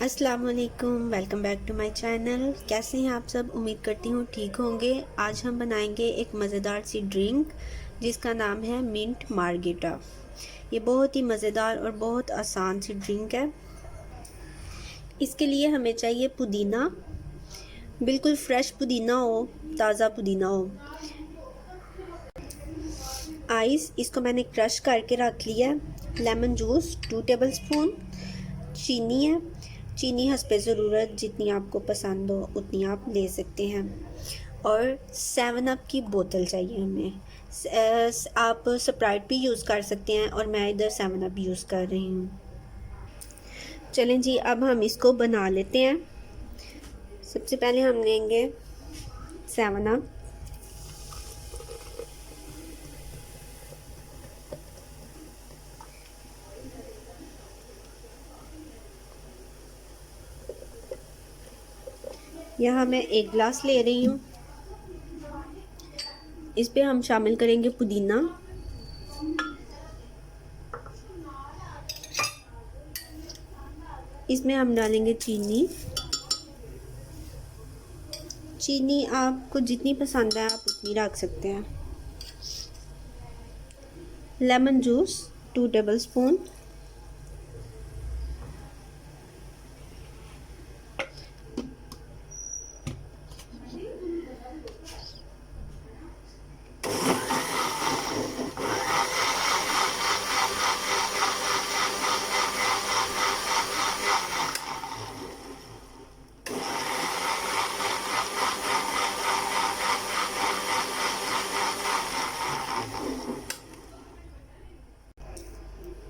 अस्सलाम वालेकुम, welcome back to my channel. कैसे हैं आप सब? उम्मीद करती हूँ ठीक होंगे। आज हम बनाएंगे एक मज़ेदार सी ड्रिंक जिसका नाम है मिंट मार्गेटा। ये बहुत ही मज़ेदार और बहुत आसान सी ड्रिंक है। इसके लिए हमें चाहिए पुदीना, बिल्कुल फ्रेश पुदीना हो, ताज़ा पुदीना हो। आइस, इसको मैंने क्रश करके रख लिया है। Lemon juice 2 table spoon. चीनी है, चीनी हस्बे ज़रूरत, जितनी आपको पसंद हो उतनी आप ले सकते हैं। और 7 अप की बोतल चाहिए हमें। आप स्प्राइट भी यूज़ कर सकते हैं और मैं इधर 7 अप यूज़ कर रही हूँ। चलें जी, अब हम इसको बना लेते हैं। सबसे पहले हम लेंगे 7 अप। यहाँ मैं 1 गिलास ले रही हूँ। इस पे हम शामिल करेंगे पुदीना, इसमें हम डालेंगे चीनी। चीनी आपको जितनी पसंद है आप उतनी रख सकते हैं। Lemon juice 2 table spoon.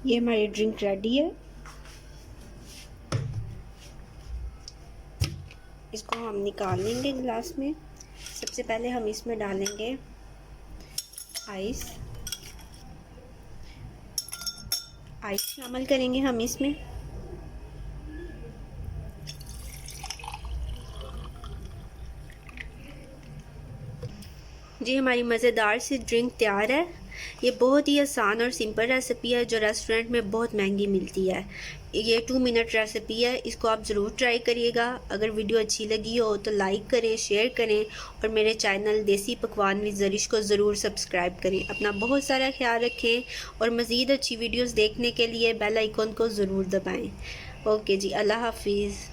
ये हमारी ड्रिंक रेडी है। इसको हम निकाल लेंगे गिलास में। सबसे पहले हम इसमें डालेंगे आइस। आइस शामिल करेंगे हम इसमें। जी, हमारी मज़ेदार सी ड्रिंक तैयार है। ये बहुत ही आसान और सिंपल रेसिपी है जो रेस्टोरेंट में बहुत महंगी मिलती है। ये 2 मिनट रेसिपी है, इसको आप ज़रूर ट्राई करिएगा। अगर वीडियो अच्छी लगी हो तो लाइक करें, शेयर करें और मेरे चैनल देसी पकवान विद ज़रिश को ज़रूर सब्सक्राइब करें। अपना बहुत सारा ख्याल रखें और मज़ीद अच्छी वीडियोज़ देखने के लिए बेल आइकन को ज़रूर दबाएँ। ओके जी, अल्लाह हाफिज़।